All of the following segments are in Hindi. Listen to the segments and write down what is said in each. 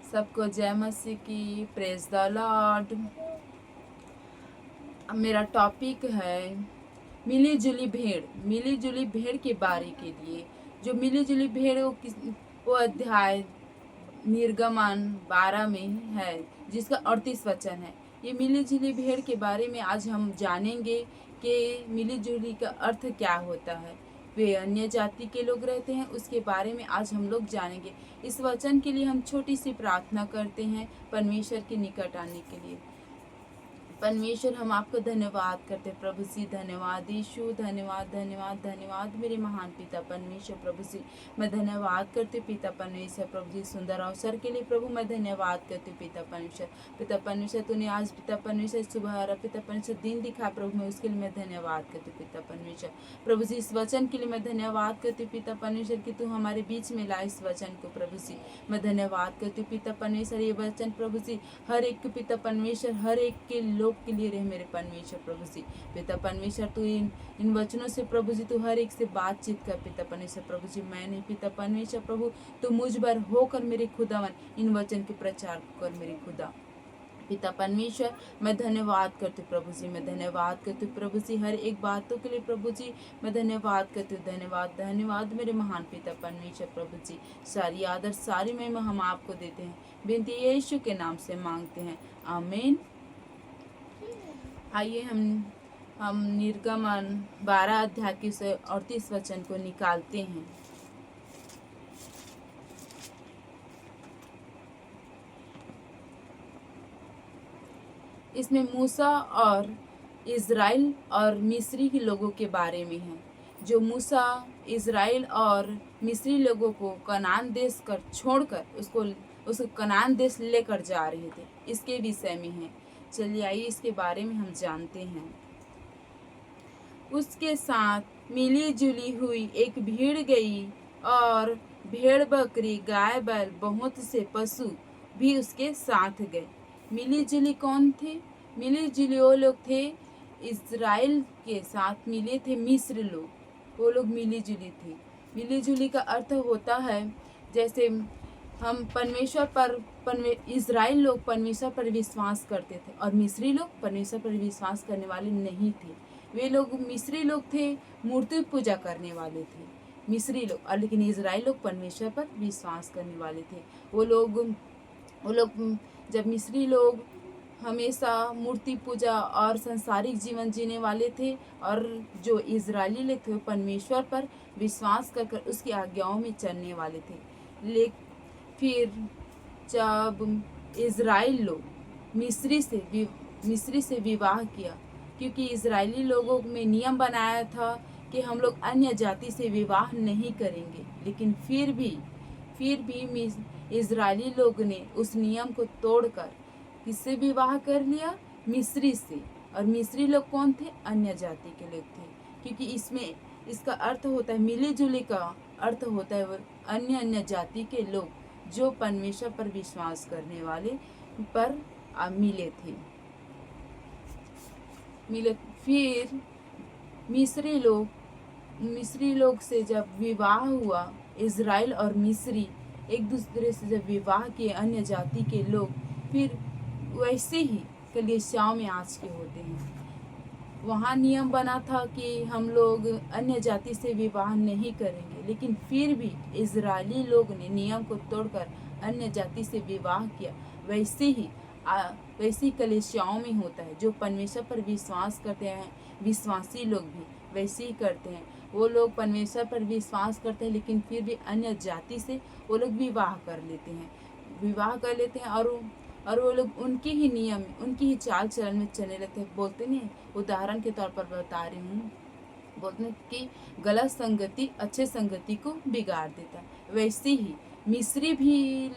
सबको जय मसीह की। Praise the Lord. मेरा टॉपिक है मिली जुली भेड़। मिली जुली भेड़ के बारे के लिए जो मिली जुली भेड़ वो अध्याय निर्गमन 12 में है, जिसका 38 वचन है। ये मिली जुली भेड़ के बारे में आज हम जानेंगे कि मिली जुली का अर्थ क्या होता है। वे अन्य जाति के लोग रहते हैं, उसके बारे में आज हम लोग जानेंगे। इस वचन के लिए हम छोटी सी प्रार्थना करते हैं परमेश्वर के निकट आने के लिए। परमेश्वर, हम आपको धन्यवाद करते प्रभु जी। धन्यवाद यीशु, धन्यवाद धन्यवाद धन्यवाद मेरे महान पिता परमेश्वर। प्रभु जी मैं धन्यवाद करती हूँ पिता परमेश्वर। प्रभु जी सुंदर अवसर के लिए प्रभु मैं धन्यवाद करती हूँ पिता परमेश्वर। पिता परमेश्वर तूने आज पिता परमेश्वर सुबह और पिता परमेश्वर दिन दिखा प्रभु, मैं उसके लिए मैं धन्यवाद करती हूँ पिता परमेश्वर। प्रभु जी इस वचन के लिए मैं धन्यवाद करती हूँ पिता परमेश्वर कि तू हमारे बीच में ला इस वचन को। प्रभु जी मैं धन्यवाद करती हूँ पिता परमेश्वर। ये वचन प्रभु जी हर एक के पिता परमेश्वर, हर एक के लोग के लिए रहे मेरे परमेश्वर। प्रभु जी पिता परमेश्वर तू इन वचनों से प्रभु जी तू हर एक से बातचीत कर पिता परमेश्वर। प्रभु जी मैं नहीं पिता परमेश्वर, प्रभु तू मुझ पर होकर मेरे खुदावन इन वचन के प्रचार कर मेरे खुदा पिता परमेश्वर। मैं धन्यवाद करती हूँ प्रभु जी, मैं धन्यवाद करती हूँ प्रभु जी हर एक बातों के लिए। प्रभु जी मैं धन्यवाद करती हूँ। धन्यवाद धन्यवाद मेरे महान पिता परमेश्वर। प्रभु जी सारी आदर सारी महिमा हम आपको देते हैं, बिनती यीशु के नाम से मांगते हैं, आमीन। आइए हम निर्गमन 12 अध्याय के 38 वचन को निकालते हैं। इसमें मूसा और इज़राइल और मिस्री के लोगों के बारे में है। जो मूसा इज़राइल और मिस्री लोगों को कनान देश कर छोड़कर उसको कनान देश लेकर जा रहे थे, इसके विषय में है। चलिए आइए इसके बारे में हम जानते हैं। उसके साथ मिली जुली हुई एक भीड़ गई और भेड़ बकरी गाय बैल बहुत से पशु भी उसके साथ गए। मिली जुली कौन थे? मिली जुली वो लोग थे इज़राइल के साथ मिले थे मिस्र लोग, वो लोग मिली जुली थे। मिली जुली का अर्थ होता है जैसे हम परमेश्वर पर इज़राइल लोग परमेश्वर पर विश्वास करते थे और मिस्री लोग परमेश्वर पर विश्वास करने वाले नहीं थे। वे लोग मिस्री लोग थे, मूर्ति पूजा करने वाले थे मिस्री लोग, और लेकिन इज़राइल लोग परमेश्वर पर विश्वास करने वाले थे। वो लोग जब मिस्री लोग हमेशा मूर्ति पूजा और सांसारिक जीवन जीने वाले थे, और जो इज़राइली लोग थे वो परमेश्वर पर विश्वास कर उसकी आज्ञाओं में चलने वाले थे। फिर जब इज़राइल लोग मिस्री से विवाह किया, क्योंकि इज़राइली लोगों में नियम बनाया था कि हम लोग अन्य जाति से विवाह नहीं करेंगे, लेकिन फिर भी इज़राइली लोग ने उस नियम को तोड़कर किससे विवाह कर लिया? मिस्री से। और मिस्री लोग कौन थे? अन्य जाति के लोग थे, क्योंकि इसका अर्थ होता है मिली जुली का अर्थ होता है अन्य जाति के लोग जो परमेश्वर पर विश्वास करने वाले पर मिले थे। फिर मिस्री लोग से जब विवाह हुआ, इज़राइल और मिस्री एक दूसरे से जब विवाह किए अन्य जाति के लोग, फिर वैसे ही कलीसियाओं में आज के होते हैं। वहाँ नियम बना था कि हम लोग अन्य जाति से विवाह नहीं करेंगे, लेकिन फिर भी इज़राइली लोग ने नियम को तोड़कर अन्य जाति से विवाह किया। वैसे ही कलीसियाओं में होता है। जो परमेश्वर पर विश्वास करते हैं विश्वासी लोग भी वैसे ही करते हैं। वो लोग परमेश्वर पर विश्वास करते हैं, लेकिन फिर भी अन्य जाति से वो लोग विवाह कर लेते हैं और वो लोग उनके ही नियम में, उनकी ही चाल चलन में चलने लगते हैं। बोलते नहीं, उदाहरण के तौर पर बता रही हूँ, बोलते हैं कि गलत संगति अच्छे संगति को बिगाड़ देता है। वैसे ही मिस्री भी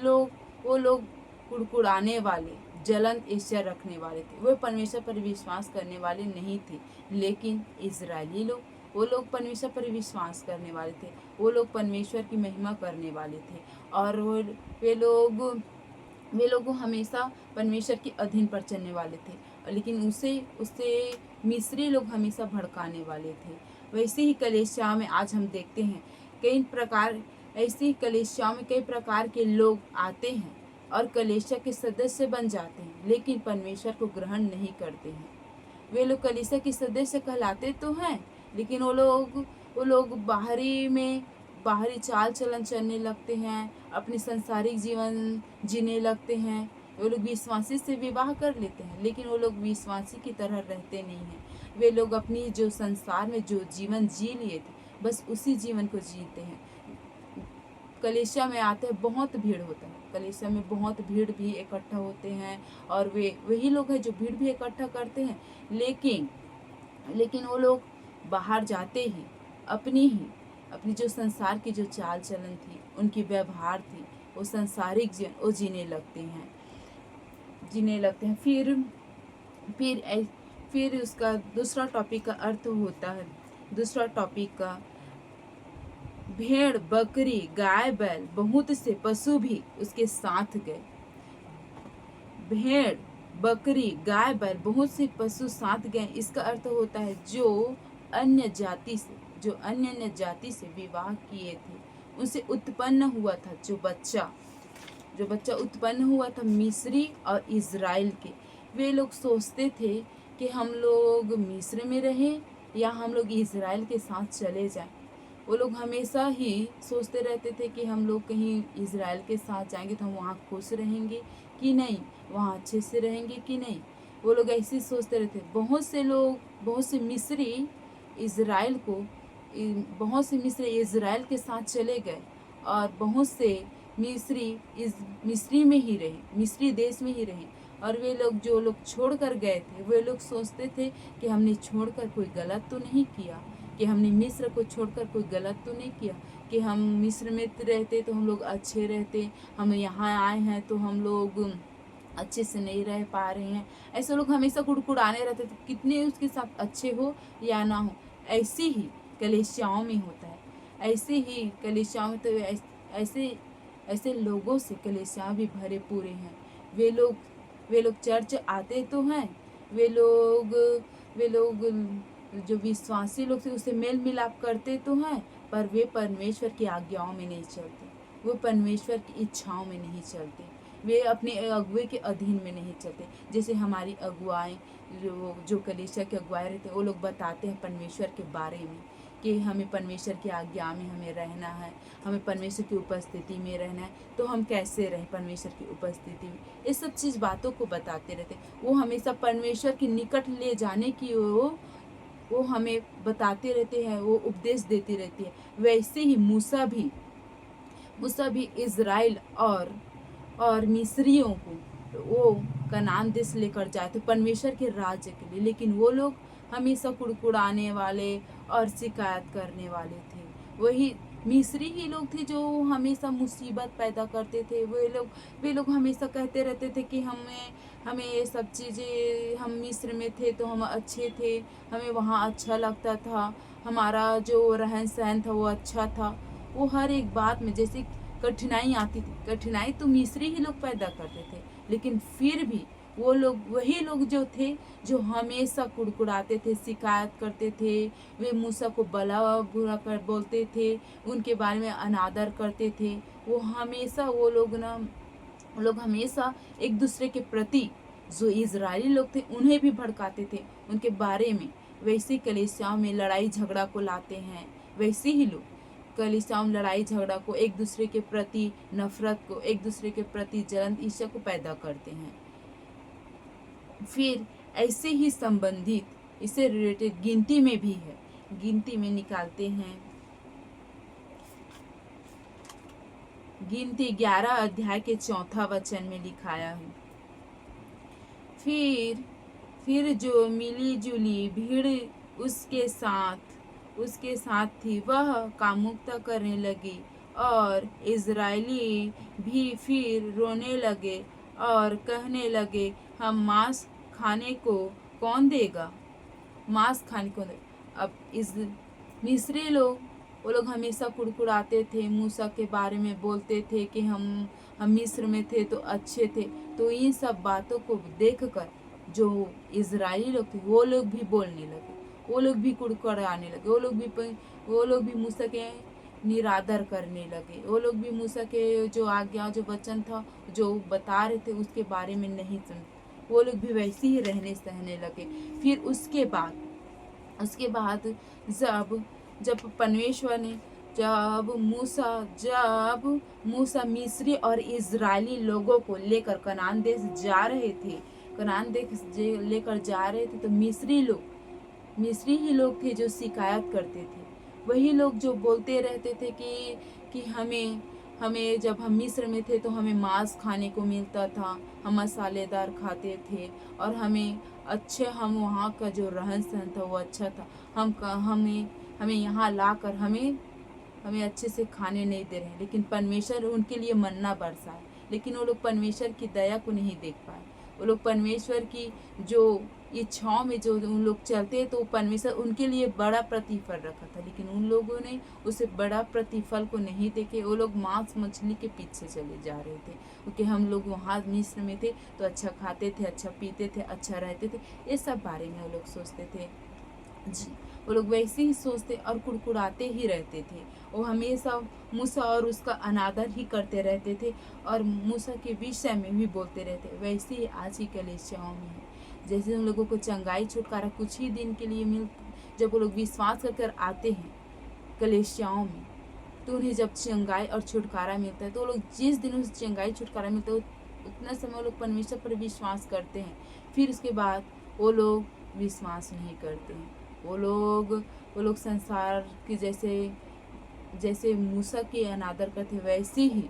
वो लोग कुड़कुड़ाने वाले, जलन ईर्ष्या रखने वाले थे। वो परमेश्वर पर विश्वास करने वाले नहीं थे। लेकिन इज़राइली लोग, वो लोग परमेश्वर पर विश्वास करने वाले थे। वो लोग परमेश्वर की महिमा करने वाले थे, और वे लोग हमेशा परमेश्वर के अधीन पर चलने वाले थे, लेकिन उससे मिस्री लोग हमेशा भड़काने वाले थे। वैसे ही कलीसिया में आज हम देखते हैं ऐसी कलीसियाओं में कई प्रकार के लोग आते हैं और कलीसिया के सदस्य बन जाते हैं, लेकिन परमेश्वर को ग्रहण नहीं करते हैं। वे लोग कलीसिया के सदस्य कहलाते तो हैं, लेकिन वो लोग बाहरी चाल चलन चलने लगते हैं, अपने सांसारिक जीवन जीने लगते हैं। वो लोग विश्वासी से विवाह कर लेते हैं, लेकिन वो लोग विश्वासी की तरह रहते नहीं हैं। वे लोग अपनी जो संसार में जो जीवन जी लिए थे, बस उसी जीवन को जीते हैं। कलीसिया में आते हैं, बहुत भीड़ होता है, कलीसिया में बहुत भीड़ भी इकट्ठा होते हैं, और वे वही लोग हैं जो भीड़ भी इकट्ठा करते हैं। लेकिन वो लोग बाहर जाते ही अपनी जो संसार की जो चाल चलन थी, उनकी व्यवहार थी, वो सांसारिक जीवन वो जीने लगते हैं। फिर उसका दूसरा टॉपिक का अर्थ होता है, दूसरा टॉपिक का भेड़ बकरी गाय बैल बहुत से पशु भी उसके साथ गए। भेड़ बकरी गाय बैल बहुत से पशु साथ गए, इसका अर्थ होता है जो अन्य जाति से विवाह किए थे, उनसे उत्पन्न हुआ था जो बच्चा उत्पन्न हुआ था मिस्री और इज़राइल के। वे लोग सोचते थे कि हम लोग मिस्र में रहें या हम लोग इज़राइल के साथ चले जाएं। वो लोग हमेशा ही सोचते रहते थे कि हम लोग कहीं इज़राइल के साथ जाएंगे तो हम वहाँ खुश रहेंगे कि नहीं, वहाँ अच्छे से रहेंगे कि नहीं। वो लोग ऐसे ही सोचते रहते। बहुत से मिस्री इज़राइल के साथ चले गए, और बहुत से मिस्री में ही रहे, मिस्री देश में ही रहे। और वे लोग जो लोग छोड़ कर गए थे, वे लोग सोचते थे कि हमने छोड़कर कोई गलत तो नहीं किया, कि हमने मिस्र को छोड़कर कोई गलत तो नहीं किया, कि हम मिस्र में रहते तो हम लोग अच्छे रहते, हम यहाँ आए हैं तो हम लोग अच्छे से नहीं रह पा रहे हैं। ऐसे लोग हमेशा कुड़कुड़ाने रहते थे, कितने उसके साथ अच्छे हो या ना हो। ऐसे ही कलीसियाओं में होता है, ऐसे ही कलीसियाओं में तो ऐसे लोगों से कलीसिया भी भरे पूरे हैं। वे लोग चर्च आते तो हैं, वे लोग जो विश्वासी लोग थे उससे मेल मिलाप करते तो हैं, पर वे परमेश्वर की आज्ञाओं में नहीं चलते, वो परमेश्वर की इच्छाओं में नहीं चलते, वे अपने अगुवे के अधीन में नहीं चलते। जैसे हमारी अगुवाएं जो कलीसिया के अगुवाए रहते हैं, वो लोग बताते हैं परमेश्वर के बारे में कि हमें परमेश्वर की आज्ञा में हमें रहना है, हमें परमेश्वर की उपस्थिति में रहना है, तो हम कैसे रहें परमेश्वर की उपस्थिति में। ये सब चीज़ बातों को बताते रहते। वो हमेशा परमेश्वर के निकट ले जाने की वो हमें बताते रहते हैं, वो उपदेश देती रहती है। वैसे ही मूसा भी इज़राइल और मिस्रियों को वो कनान देश लेकर जाए थे परमेश्वर के राज्य के लिए, लेकिन वो लोग हमेशा कुड़कुड़ाने वाले और शिकायत करने वाले थे। वही मिस्री ही लोग थे जो हमेशा मुसीबत पैदा करते थे। वे लोग हमेशा कहते रहते थे कि हमें ये सब चीज़ें, हम मिस्र में थे तो हम अच्छे थे, हमें वहाँ अच्छा लगता था, हमारा जो रहन सहन था वो अच्छा था। वो हर एक बात में जैसे कठिनाई आती थी, कठिनाई तो मिस्री ही लोग पैदा करते थे, लेकिन फिर भी वही लोग जो थे जो हमेशा कुड़कुड़ाते थे, शिकायत करते थे। वे मूसा को भला बुरा कर बोलते थे, उनके बारे में अनादर करते थे। वो लोग हमेशा एक दूसरे के प्रति जो इजरायली लोग थे उन्हें भी भड़काते थे उनके बारे में। वैसे कलीसियाओं में लड़ाई झगड़ा को लाते हैं, वैसे ही लोग कलीसियाओं में लड़ाई झगड़ा को, एक दूसरे के प्रति नफरत को, एक दूसरे के प्रति जलन ईर्ष्या को पैदा करते हैं। फिर ऐसे ही संबंधित इससे रिलेटेड गिनती में भी है, गिनती में निकालते हैं। गिनती 11 अध्याय के 4 वचन में लिखाया है। फिर जो मिली जुली भीड़ उसके साथ थी वह कामुकता करने लगी, और इजरायली भी फिर रोने लगे और कहने लगे, हम मांस खाने को कौन देगा। अब इस मिस्री वो लोग हमेशा कुड़कुड़ाते थे, मूसा के बारे में बोलते थे कि हम मिस्र में थे तो अच्छे थे। तो इन सब बातों को देखकर जो इजरायली लोग थे वो लोग भी बोलने लगे, वो लोग भी कुड़कुड़ाने लगे, वो लोग भी मूसा के निरादर करने लगे। वो लोग भी मूसा के जो आज्ञा जो वचन था जो बता रहे थे उसके बारे में नहीं सुन, वो लोग भी वैसे ही रहने सहने लगे। फिर उसके बाद जब जब परमेश्वर ने जब मूसा मिस्री और इजरायली लोगों को लेकर कनान देश जा रहे थे, कनान देश लेकर जा रहे थे, तो मिस्री ही लोग थे जो शिकायत करते थे। वही लोग जो बोलते रहते थे कि हमें हमें जब हम मिस्र में थे तो हमें मांस खाने को मिलता था, हम मसालेदार खाते थे, और हम वहाँ का जो रहन सहन था वो अच्छा था। हमें हमें यहाँ लाकर हमें अच्छे से खाने नहीं दे रहे हैं। लेकिन परमेश्वर उनके लिए मन्ना बरसाए, लेकिन वो लोग परमेश्वर की दया को नहीं देख पाए। वो लोग परमेश्वर की जो इच्छाओं में जो उन लोग चलते, तो परमेश्वर उनके लिए बड़ा प्रतिफल रखा था, लेकिन उन लोगों ने उसे बड़ा प्रतिफल को नहीं देखे। वो लोग मांस मछली के पीछे चले जा रहे थे, क्योंकि हम लोग वहाँ मिस्र में थे तो अच्छा खाते थे, अच्छा पीते थे, अच्छा रहते थे, ये सब बारे में वो लोग सोचते थे। जी, वो लोग वैसे ही सोचते और कुड़कुड़ाते ही रहते थे। वो हमेशा मूसा और उसका अनादर ही करते रहते थे और मूसा के विषय में भी बोलते रहते। वैसे ही आज की कलीसियाओं में है। जैसे उन लोगों को चंगाई छुटकारा कुछ ही दिन के लिए जब वो लोग विश्वास कर कर आते हैं कलीसियाओं में, तो उन्हें जब चंगाई और छुटकारा मिलता है, तो वो लोग जिस दिन उस चंगाई छुटकारा मिलता है उतना समय वो लोग परमेश्वर पर विश्वास करते हैं। फिर उसके बाद वो लोग विश्वास नहीं करते हैं। वो लोग संसार के जैसे जैसे मूसा के अनादर करते वैसे ही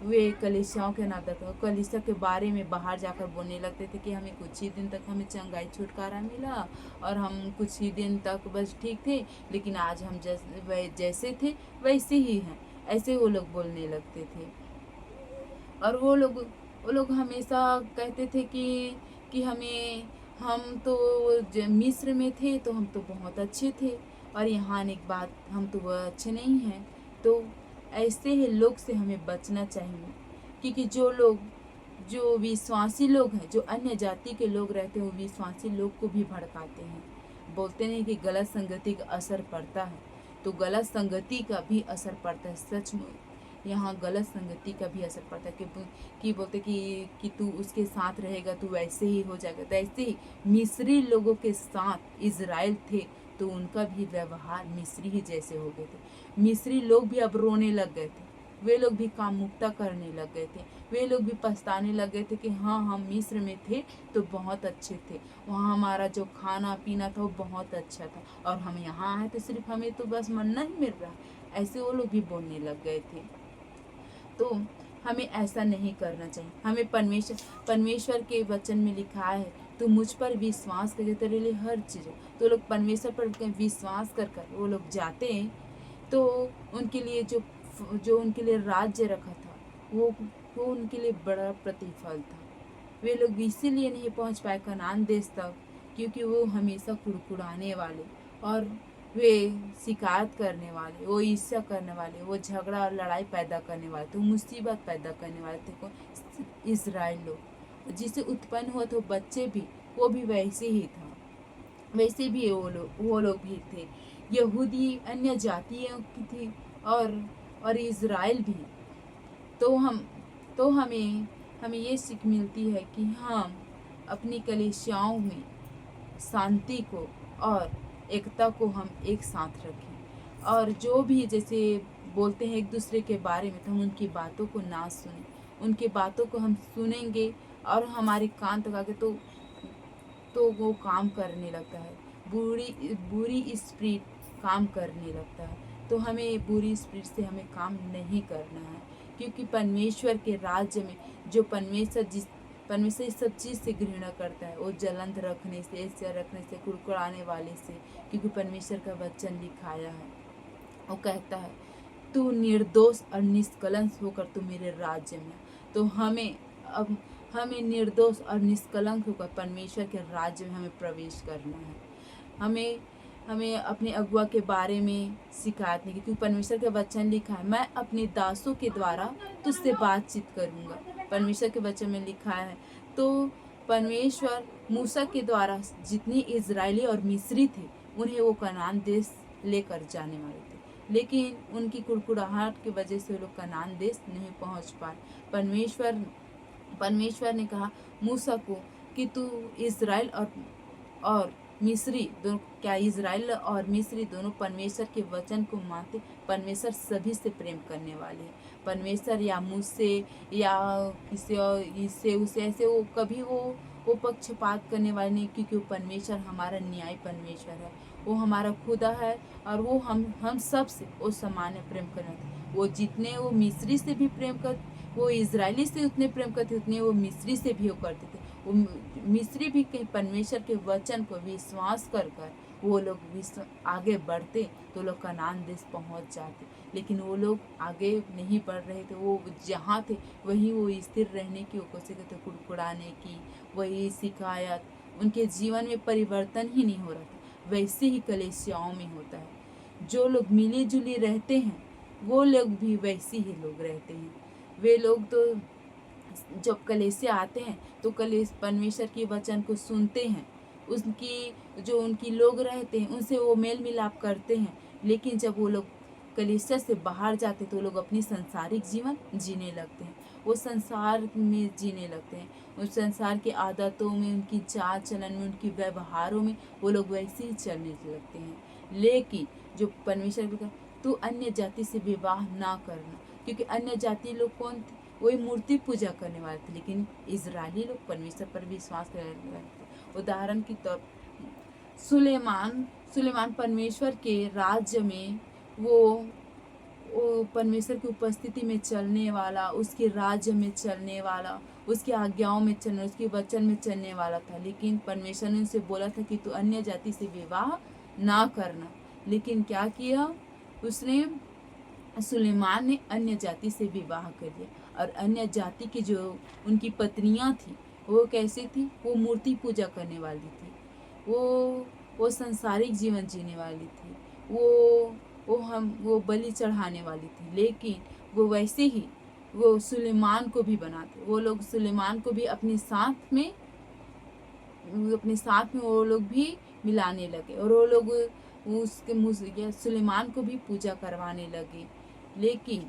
वे कलीसियाओं के अनादर करते। कलीसिया के बारे में बाहर जाकर बोलने लगते थे कि हमें कुछ ही दिन तक हमें चंगाई छुटकारा मिला और हम कुछ ही दिन तक बस ठीक थे, लेकिन आज हम जैसे थे वैसे ही हैं, ऐसे वो लोग बोलने लगते थे। और वो लोग हमेशा कहते थे कि हम तो मिस्र में थे तो हम तो बहुत अच्छे थे, और यहाँ आने के बाद हम तो वह अच्छे नहीं हैं। तो ऐसे ही लोग से हमें बचना चाहिए, क्योंकि जो विश्वासी लोग हैं, जो अन्य जाति के लोग रहते हैं, वो विश्वासी लोग को भी भड़काते हैं। बोलते नहीं कि गलत संगति का असर पड़ता है, तो गलत संगति का भी असर पड़ता है। सच में यहाँ गलत संगति का भी असर पड़ता है कि बोलते कि तू उसके साथ रहेगा तो वैसे ही हो जाएगा। तो ऐसे ही मिस्री लोगों के साथ इजराइल थे, तो उनका भी व्यवहार मिस्री ही जैसे हो गए थे। मिस्री लोग भी अब रोने लग गए थे, वे लोग भी काम मुक्ता करने लग गए थे, वे लोग भी पछताने लग गए थे कि हाँ, हम मिस्र में थे तो बहुत अच्छे थे, वहाँ हमारा जो खाना पीना था वो बहुत अच्छा था, और हम यहाँ आए तो सिर्फ हमें तो बस मन्ना ही मिल रहा है। ऐसे वो लोग भी बोलने लग गए थे। तो हमें ऐसा नहीं करना चाहिए। हमें परमेश्वर के वचन में लिखा है, तो मुझ पर विश्वास करके तेरे लिए हर चीज़ है। तो लोग परमेश्वर पर विश्वास कर कर वो लोग जाते हैं, तो उनके लिए जो उनके लिए राज्य रखा था वो उनके लिए बड़ा प्रतिफल था। वे लोग इसीलिए नहीं पहुंच पाए कनान देश तक, क्योंकि वो हमेशा कुड़कुड़ाने वाले और वे शिकायत करने वाले, वो ईर्ष्या करने वाले, वो झगड़ा और लड़ाई पैदा करने वाले थे, मुसीबत पैदा करने वाले थे इजराइल लोग। जिसे उत्पन्न हुआ तो बच्चे भी, वो भी वैसे ही था, वैसे भी वो लोग भी थे। यहूदी अन्य जातियों की थी और इजराइल भी। तो हमें हमें ये सीख मिलती है कि हम अपनी कलीसियाओं में शांति को और एकता को हम एक साथ रखें, और जो भी जैसे बोलते हैं एक दूसरे के बारे में, तो हम उनकी बातों को ना सुनें। उनकी बातों को हम सुनेंगे और हमारे कान तक आके तो वो काम करने लगता है, बुरी स्पिरिट काम करने लगता है। तो हमें बुरी स्पिरिट से हमें काम नहीं करना है, क्योंकि परमेश्वर के राज्य में जो परमेश्वर इस सब चीज़ से घृणा करता है, वो जलन रखने से, ईर्ष्या रखने से, कुड़कुड़ाने वाले से। क्योंकि परमेश्वर का वचन लिखाया है, वो कहता है तू निर्दोष और निष्कलंक होकर तू मेरे राज्य में। तो हमें निर्दोष और निष्कलंक होकर परमेश्वर के राज्य में हमें प्रवेश करना है। हमें अपने अगुआ के बारे में शिकायत नहीं, क्योंकि परमेश्वर के वचन लिखा है, मैं अपने दासों के द्वारा तुझसे बातचीत करूंगा। परमेश्वर के वचन में लिखा है। तो परमेश्वर मूसा के द्वारा जितने इजरायली और मिस्री थे, उन्हें वो कनान देश लेकर जाने वाले थे। लेकिन उनकी कुड़कुड़ाहट की वजह से वो लोग कनान देश नहीं पहुंच पाए। परमेश्वर ने कहा मूसा को कि तू इज़राइल और मिस्री दोनों, क्या इज़राइल और मिस्री दोनों परमेश्वर के वचन को मानते? परमेश्वर सभी से प्रेम करने वाले हैं। परमेश्वर या मुझसे या किसी और इससे उसे ऐसे वो कभी वो पक्षपात करने वाले नहीं, क्योंकि वो परमेश्वर हमारा न्याय परमेश्वर है, वो हमारा खुदा है और वो हम सब से वो सामान्य प्रेम करते। वो जितने वो मिस्री से भी प्रेम कर, वो इजरायली से उतने प्रेम करते उतने वो मिस्री से भी वो करते थे। वो मिस्री भी कहीं परमेश्वर के वचन को विश्वास कर कर वो लोग आगे बढ़ते तो लोग कनान देश पहुंच जाते। लेकिन वो लोग आगे नहीं बढ़ रहे थे, वो जहाँ थे वहीं वो स्थिर रहने की कोशिश करते, कुड़कुड़ाने की वही शिकायत, उनके जीवन में परिवर्तन ही नहीं हो रहा था। वैसे ही कलीसियाओं में होता है, जो लोग मिली जुली रहते हैं वो लोग भी वैसे ही लोग रहते हैं। वे लोग तो जब कलीसिया आते हैं तो परमेश्वर के वचन को सुनते हैं, उसकी जो उनकी लोग रहते हैं उनसे वो मेल मिलाप करते हैं। लेकिन जब वो लोग कलीसिया से बाहर जाते तो लोग अपनी सांसारिक जीवन जीने लगते हैं, वो संसार में जीने लगते हैं, उस संसार की आदतों में, उनकी चाल चलन में, उनकी व्यवहारों में वो लोग वैसे ही चलने लगते हैं। लेकिन जो परमेश्वर को कहा तू अन्य जाति से विवाह ना करना, क्योंकि अन्य जाति लोग कौन थे? वही मूर्ति पूजा करने वाले थे। लेकिन इजरायली लोग परमेश्वर पर विश्वास करने वाले थे। उदाहरण के तौर सुलेमान परमेश्वर के राज्य में वो परमेश्वर की उपस्थिति में चलने वाला, उसके राज्य में चलने वाला, उसकी आज्ञाओं में चलने, उसके वचन में चलने वाला था। लेकिन परमेश्वर ने उनसे बोला था कि तू अन्य जाति से विवाह ना करना। लेकिन क्या किया उसने? सुलेमान ने अन्य जाति से विवाह कर लिया, और अन्य जाति की जो उनकी पत्नियां थी वो कैसी थी? वो मूर्ति पूजा करने वाली थी, वो संसारिक जीवन जीने वाली थी, वो बलि चढ़ाने वाली थी। लेकिन वो वैसे ही वो सुलेमान को भी बनाते, वो लोग सुलेमान को भी अपने साथ में वो लोग भी मिलाने लगे, और वो लोग उसके सुलेमान को भी पूजा करवाने लगे। लेकिन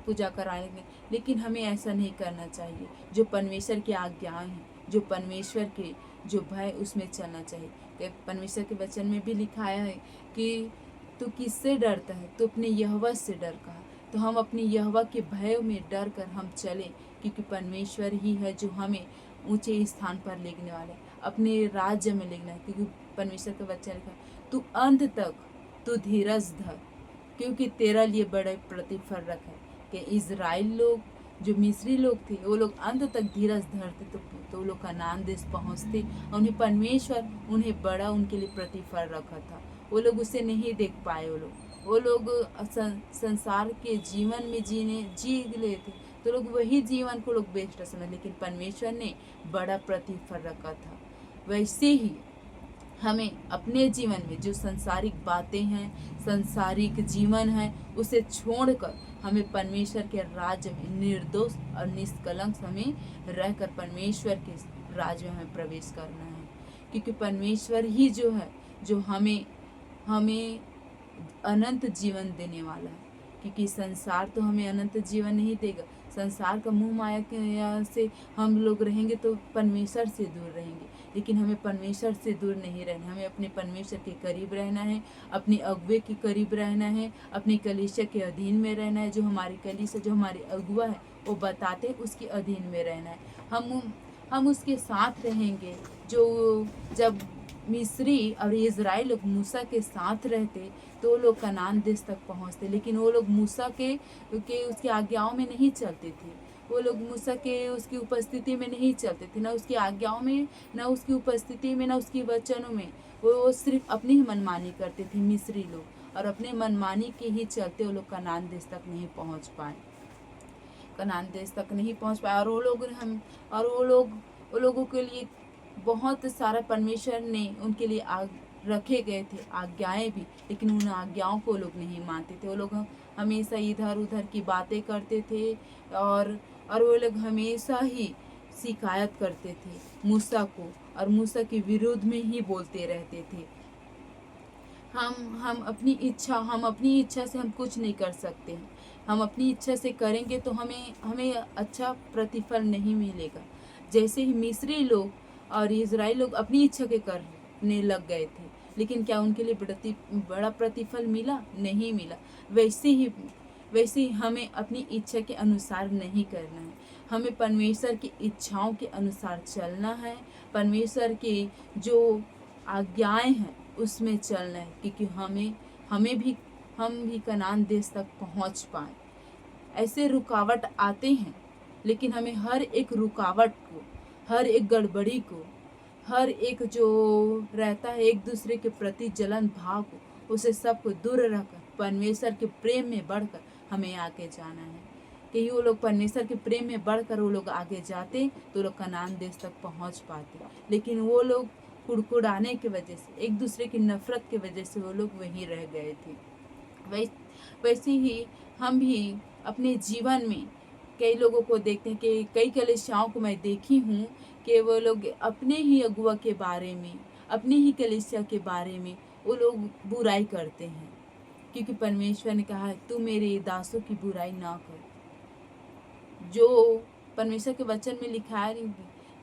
पूजा कराने लगे। लेकिन हमें ऐसा नहीं करना चाहिए। जो परमेश्वर की आज्ञाएं हैं, जो परमेश्वर के जो भय, उसमें चलना चाहिए। कि परमेश्वर के वचन में भी लिखाया है कि तू किससे डरता है? तू अपने यहोवा से डर। कहा तो हम अपने यहोवा के भय में डर कर हम चलें, क्योंकि परमेश्वर ही है जो हमें ऊंचे स्थान पर लेने वाले, अपने राज्य में लेना है। क्योंकि परमेश्वर का वचन लिखा तू अंत तक तू धीरज धर, क्योंकि तेरा लिए बड़े प्रतिफल रखे। कि इजराइल लोग, जो मिस्री लोग थे, वो लोग अंत तक धीरज धरते तो वो लोग कनान देश पहुँचते, और उन्हें परमेश्वर उन्हें बड़ा उनके लिए प्रतिफल रखा था। वो लोग उसे नहीं देख पाए। वो लोग संसार के जीवन में जी ले थे, तो लोग वही जीवन को लोग बेस्ट समझ, लेकिन परमेश्वर ने बड़ा प्रतिफल रखा था। वैसे ही हमें अपने जीवन में जो संसारिक बातें हैं, संसारिक जीवन है, उसे छोड़कर हमें परमेश्वर के राज्य में निर्दोष और निष्कलंक हमें रहकर परमेश्वर के राज्य में हमें प्रवेश करना है। क्योंकि परमेश्वर ही जो है जो हमें अनंत जीवन देने वाला है। क्योंकि संसार तो हमें अनंत जीवन नहीं देगा। संसार का मुँह माया से हम लोग रहेंगे तो परमेश्वर से दूर रहेंगे। लेकिन हमें परमेश्वर से दूर नहीं रहना, हमें अपने परमेश्वर के करीब रहना है, अपने अगुवे के करीब रहना है, अपनी कलीसिया के अधीन में रहना है। जो हमारी कलीसिया, जो हमारे अगुवा है, वो बताते हैं उसके अधीन में रहना है। हम उसके साथ रहेंगे। जो जब मिस्री और इजराइल लोग मूसा के साथ रहते तो वो लोग कनान देश तक पहुंचते, लेकिन वो लोग मूसा के उसकी आज्ञाओं में नहीं चलते थे। वो लोग मूसा के उसकी उपस्थिति में नहीं चलते थे, ना उसकी आज्ञाओं में, ना उसकी उपस्थिति में, ना उसकी वचनों में। वो सिर्फ अपनी ही मनमानी करते थे मिस्री लोग, और अपने मनमानी के ही चलते वो लोग कनान देश तक नहीं पहुंच पाए, कनान देश तक नहीं पहुंच पाए। और वो लोगों के लिए बहुत सारा परमेश्वर ने उनके लिए रखे गए थे आज्ञाएं भी, लेकिन उन आज्ञाओं को लोग नहीं मानते थे। वो लोग हमेशा इधर उधर की बातें करते थे, और वो लोग हमेशा ही शिकायत करते थे मूसा को, और मूसा के विरोध में ही बोलते रहते थे। हम अपनी इच्छा से हम कुछ नहीं कर सकते हैं। हम अपनी इच्छा से करेंगे तो हमें हमें अच्छा प्रतिफल नहीं मिलेगा। जैसे ही मिस्री लोग और इज़राइल लोग अपनी इच्छा के करने लग गए थे, लेकिन क्या उनके लिए बड़ा प्रतिफल मिला? नहीं मिला। वैसे ही हमें अपनी इच्छा के अनुसार नहीं करना है। हमें परमेश्वर की इच्छाओं के अनुसार चलना है। परमेश्वर की जो आज्ञाएं हैं उसमें चलना है, क्योंकि हम भी कनान देश तक पहुंच पाए। ऐसे रुकावट आते हैं, लेकिन हमें हर एक रुकावट को, हर एक गड़बड़ी को, हर एक जो रहता है एक दूसरे के प्रति जलन भाव को, उसे सबको दूर रखकर परमेश्वर के प्रेम में बढ़कर हमें आगे जाना है। कि वो लोग परमेश्वर के प्रेम में बढ़कर वो लोग आगे जाते तो लोग कनान देश तक पहुंच पाते, लेकिन वो लोग कुड़कुड़ाने की वजह से, एक दूसरे की नफरत की वजह से वो लोग वहीं रह गए थे। वैसे ही हम भी अपने जीवन में कई लोगों को देखते हैं कि कई कलीसियाओं को मैं देखी हूँ कि वो लोग अपने ही अगुआ के बारे में, अपने ही कलीसिया के बारे में वो लोग बुराई करते हैं, क्योंकि परमेश्वर ने कहा है तू मेरे दासों की बुराई ना कर। जो परमेश्वर के वचन में लिखा है,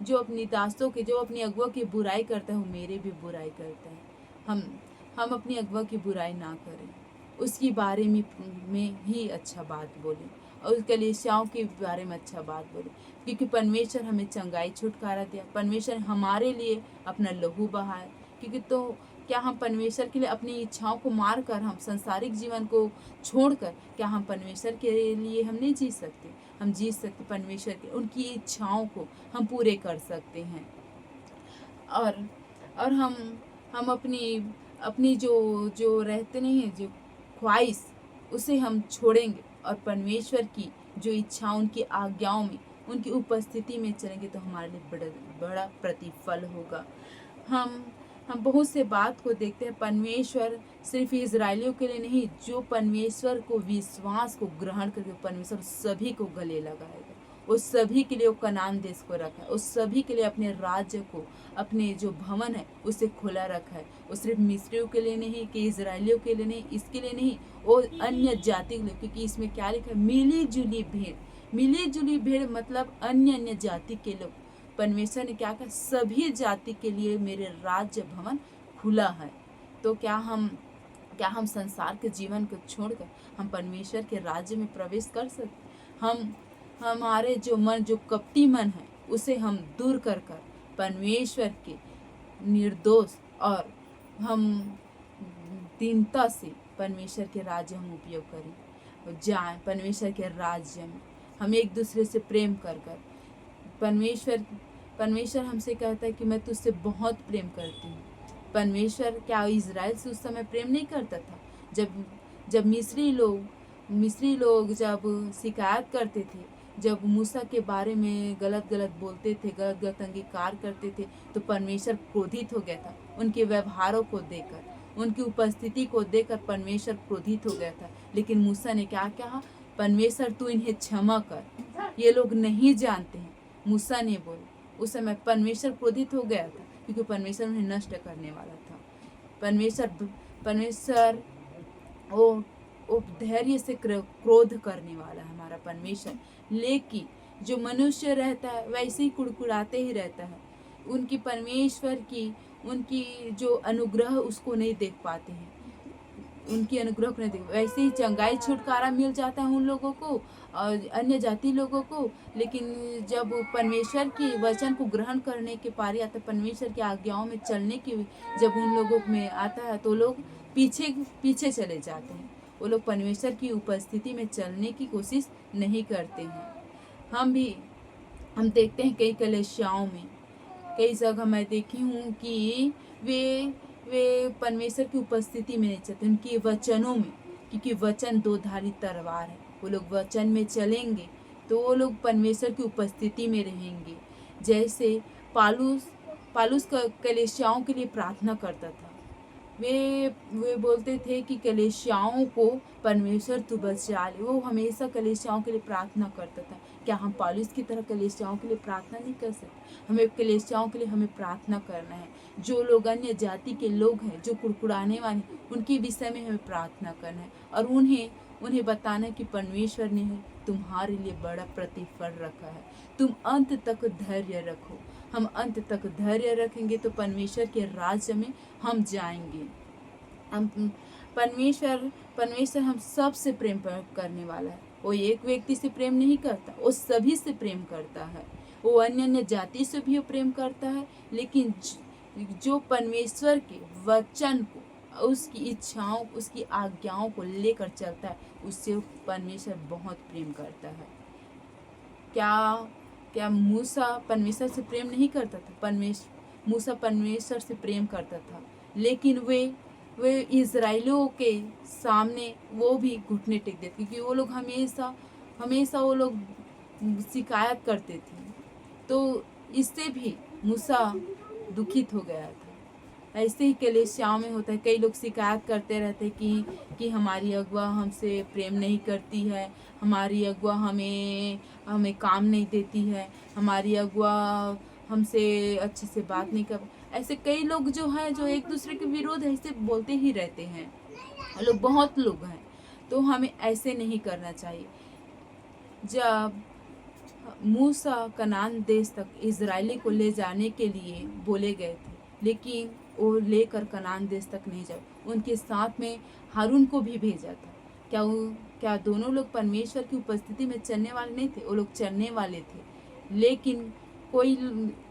जो अपनी दासों के, जो अपनी अगुआ की बुराई करता है वो मेरे भी बुराई करता है। हम अपनी अगुआ की बुराई ना करें, उसकी बारे में ही अच्छा बात बोलें और उस कलीसियाओं के बारे में अच्छा बात बोलें, क्योंकि परमेश्वर हमें चंगाई छुटकारा दिया। परमेश्वर हमारे लिए अपना लहू बहाया, क्योंकि तो क्या हम परमेश्वर के लिए अपनी इच्छाओं को मार कर, हम संसारिक जीवन को छोड़कर, क्या हम परमेश्वर के लिए हम नहीं जी सकते? हम जी सकते परमेश्वर के, उनकी इच्छाओं को हम पूरे कर सकते हैं। और हम अपनी जो रहते नहीं है, जो ख्वाहिश, उसे हम छोड़ेंगे और परमेश्वर की जो इच्छा, उनकी आज्ञाओं में, उनकी उपस्थिति में चलेंगे तो हमारे लिए बड़ा प्रतिफल होगा। हम बहुत से बात को देखते हैं, परमेश्वर सिर्फ इजरायलियों के लिए नहीं, जो परमेश्वर को विश्वास को ग्रहण करके परमेश्वर सभी को गले लगाएगा। उस सभी के लिए वो कनान देश को रखा है, उस सभी के लिए अपने राज्य को, अपने जो भवन है उसे खुला रखा है। वो सिर्फ मिस्रियों के लिए नहीं, कि इजरायलियों के लिए नहीं, इसके लिए नहीं, वो अन्य जाति के लिए, क्योंकि इसमें क्या लिखा है? मिली जुली भेड़। मिली जुली भेड़ मतलब अन्य जाति के लोग। परमेश्वर ने क्या कहा? सभी जाति के लिए मेरे राज्य भवन खुला है। तो क्या हम संसार के जीवन को छोड़कर हम परमेश्वर के राज्य में प्रवेश कर सकते? हमारे जो मन, जो कपटी मन है, उसे हम दूर कर परमेश्वर के निर्दोष और हम दीनता से परमेश्वर के राज्य हम उपयोग करें, जाएं परमेश्वर के राज्य में। हम एक दूसरे से प्रेम कर परमेश्वर हमसे कहता है कि मैं तुझसे बहुत प्रेम करती हूँ। परमेश्वर क्या इजराइल से उस समय प्रेम नहीं करता था? जब मिस्री लोग जब शिकायत करते थे, जब मूसा के बारे में गलत बोलते थे, गलत अंगीकार करते थे, तो परमेश्वर क्रोधित हो गया था। उनके व्यवहारों को देखकर, उनकी उपस्थिति को देखकर परमेश्वर क्रोधित हो गया था। लेकिन मूसा ने क्या कहा? परमेश्वर तू इन्हें क्षमा कर, ये लोग नहीं जानते हैं। मूसा ने बोला। उस समय परमेश्वर क्रोधित हो गया था, क्योंकि परमेश्वर उन्हें नष्ट करने वाला था। परमेश्वर वो धैर्य से क्रोध करने वाला है हमारा परमेश्वर। लेकिन जो मनुष्य रहता है वैसे ही कुड़कुड़ाते ही रहता है। उनकी परमेश्वर की, उनकी जो अनुग्रह उसको नहीं देख पाते हैं, उनकी अनुग्रह को नहीं देख। वैसे ही चंगाई छुटकारा मिल जाता है उन लोगों को और अन्य जाति लोगों को, लेकिन जब परमेश्वर की वचन को ग्रहण करने के पारी आता है, परमेश्वर की आज्ञाओं में चलने की जब उन लोगों में आता है, तो लोग पीछे चले जाते हैं। वो लोग परमेश्वर की उपस्थिति में चलने की कोशिश नहीं करते हैं। हम देखते हैं कई कलीसियाओं में, कई जगह मैं देखी हूँ कि वे परमेश्वर की उपस्थिति में नहीं चलते, उनकी वचनों में, क्योंकि वचन दो धारी तलवार है। वो लोग वचन में चलेंगे तो वो लोग परमेश्वर की उपस्थिति में रहेंगे। जैसे पालूस कलीसियाओं के लिए प्रार्थना करता था, वे बोलते थे कि कलीसियाओं को परमेश्वर तू बचा ले। वो हमेशा कलीसियाओं के लिए प्रार्थना करता था। क्या हम पौलुस की तरह कलीसियाओं के लिए प्रार्थना नहीं कर सकते? हमें कलीसियाओं के लिए हमें प्रार्थना करना है। जो लोग अन्य जाति के लोग हैं, जो कुड़कुड़ाने वाले, उनके विषय में हमें प्रार्थना करना है और उन्हें बताना है कि परमेश्वर ने तुम्हारे लिए बड़ा प्रतिफल रखा है। तुम अंत तक धैर्य रखो। हम अंत तक धैर्य रखेंगे तो परमेश्वर के राज्य में हम जाएंगे। हम परमेश्वर हम सबसे प्रेम करने वाला है। वो एक व्यक्ति से प्रेम नहीं करता, वो सभी से प्रेम करता है। वो अन्य जाति से भी प्रेम करता है, लेकिन जो परमेश्वर के वचन को, उसकी इच्छाओं, उसकी आज्ञाओं को लेकर चलता है, उससे परमेश्वर बहुत प्रेम करता है। क्या मूसा परमेश्वर से प्रेम नहीं करता था? मूसा परमेश्वर से प्रेम करता था, लेकिन वे इजराइलियों के सामने वो भी घुटने टेक देते, क्योंकि वो लोग हमेशा वो लोग शिकायत करते थे। तो इससे भी मूसा दुखित हो गया था। ऐसे ही कलीसियाओं में होता है। कई लोग शिकायत करते रहते कि हमारी अगुआ हमसे प्रेम नहीं करती है, हमारी अगुआ हमें काम नहीं देती है, हमारी अगुआ हमसे अच्छे से बात नहीं कर। ऐसे कई लोग जो हैं, जो एक दूसरे के विरोध ऐसे बोलते ही रहते हैं। लोग बहुत लोग हैं। तो हमें ऐसे नहीं करना चाहिए। जब मूसा कनान देश तक इजरायली को ले जाने के लिए बोले गए थे, लेकिन वो लेकर कनान देश तक नहीं जाए। उनके साथ में हारून को भी भेजा था। क्या दोनों लोग परमेश्वर की उपस्थिति में चलने वाले नहीं थे? वो लोग चलने वाले थे, लेकिन कोई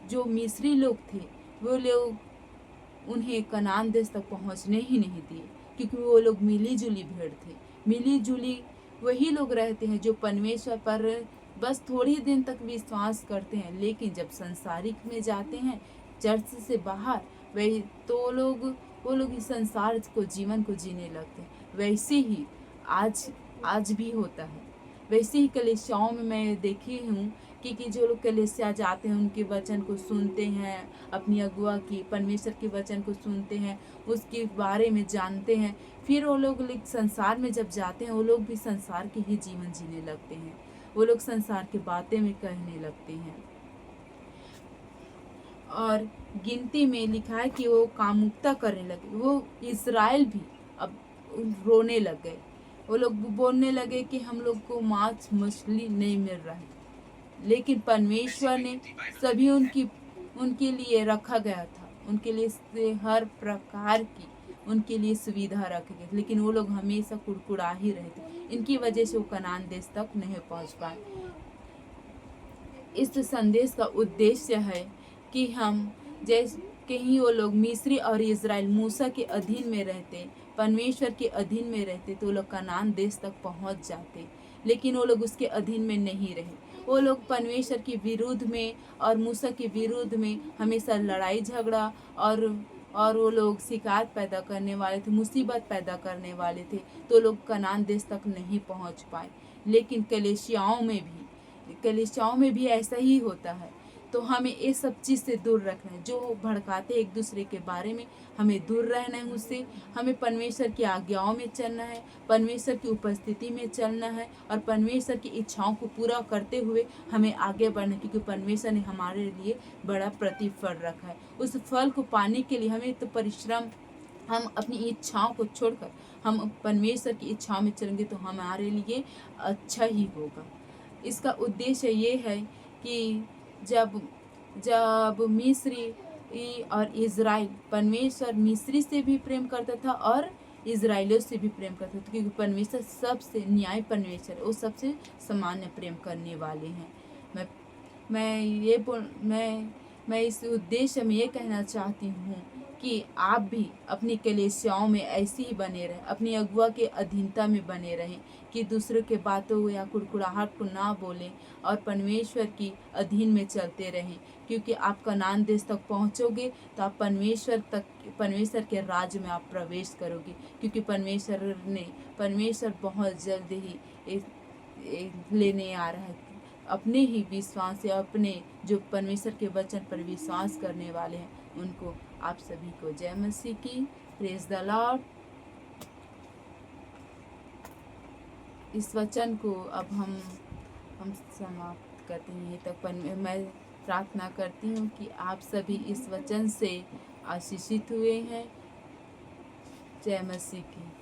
जो मिस्री लोग थे, वो लोग उन्हें कनान देश तक पहुंचने ही नहीं दिए, क्योंकि वो लोग मिली जुली भीड़ थे। मिली जुली वही लोग रहते हैं जो परमेश्वर पर बस थोड़ी दिन तक विश्वास करते हैं, लेकिन जब संसारिक में जाते हैं, चर्च से बाहर, वही तो वो लोग इस संसार को, जीवन को जीने लगते हैं। वैसे ही आज भी होता है। वैसे ही कलीसियाओं में मैं देखी हूँ कि जो लोग कलीसिया जाते हैं, उनके वचन को सुनते हैं, अपनी अगुआ की परमेश्वर के वचन को सुनते हैं, उसके बारे में जानते हैं, फिर वो लोग संसार में जब जाते हैं, वो लोग भी संसार के ही जीवन जीने लगते हैं। वो लोग संसार की बातें में कहने लगते हैं। और गिनती में लिखा है कि वो कामुकता करने लगे। वो इज़राइल भी अब रोने लग गए। वो लोग बोलने लगे कि हम लोग को मांस मछली नहीं मिल रहा है, लेकिन परमेश्वर ने सभी उनके लिए रखा गया था। उनके लिए हर प्रकार की उनके लिए सुविधा रखी गई, लेकिन वो लोग हमेशा कुड़कुड़ा ही रहे थे। इनकी वजह से वो कनान देश तक नहीं पहुंच पाए। इस संदेश का उद्देश्य है कि हम जैसे कहीं वो लोग मिस्री और इज़राइल मूसा के अधीन में रहते, परमेश्वर के अधीन में रहते, तो वो लोग कनान देश तक पहुंच जाते, लेकिन वो लोग उसके अधीन में नहीं रहे। वो लोग परमेश्वर के विरुद्ध में और मूसा के विरुद्ध में हमेशा लड़ाई झगड़ा और वो लोग शिकायत पैदा करने वाले थे, मुसीबत पैदा करने वाले थे, तो लोग कनान देश तक नहीं पहुंच पाए। लेकिन कलीसियाओं में भी ऐसा ही होता है। तो हमें ये सब चीज़ से दूर रखना है। जो भड़काते एक दूसरे के बारे में, हमें दूर रहना है उससे। हमें परमेश्वर की आज्ञाओं में चलना है, परमेश्वर की उपस्थिति में चलना है और परमेश्वर की इच्छाओं को पूरा करते हुए हमें आगे बढ़ना है, क्योंकि परमेश्वर ने हमारे लिए बड़ा प्रतिफल रखा है। उस फल को पाने के लिए हमें तो परिश्रम, हम अपनी इच्छाओं को छोड़कर हम परमेश्वर की इच्छाओं में चलेंगे तो हमारे लिए अच्छा ही होगा। इसका उद्देश्य ये है कि जब मिस्री और इज़राइल, परमेश्वर मिस्री से भी प्रेम करता था और इज़राइलियों से भी प्रेम करता था, क्योंकि परमेश्वर सबसे न्याय परमेश्वर है, वो सबसे सामान्य प्रेम करने वाले हैं। मैं इस उद्देश्य में ये कहना चाहती हूँ कि आप भी अपनी कलीसियाओं में ऐसे ही बने रहें, अपनी अगुआ के अधीनता में बने रहें, कि दूसरों के बातों या कुड़कुड़ाहट को ना बोलें और परमेश्वर की अधीन में चलते रहें, क्योंकि आप कनान देश तक पहुँचोगे तो आप परमेश्वर के राज्य में आप प्रवेश करोगे, क्योंकि परमेश्वर बहुत जल्द ही लेने आ रहा है। अपने ही विश्वास या अपने जो परमेश्वर के वचन पर विश्वास करने वाले हैं, उनको आप सभी को जय मसीह की। Praise the Lord. इस वचन को अब हम समाप्त करते हैं। तक पर मैं प्रार्थना करती हूँ कि आप सभी इस वचन से आशीषित हुए हैं। जय मसीह की।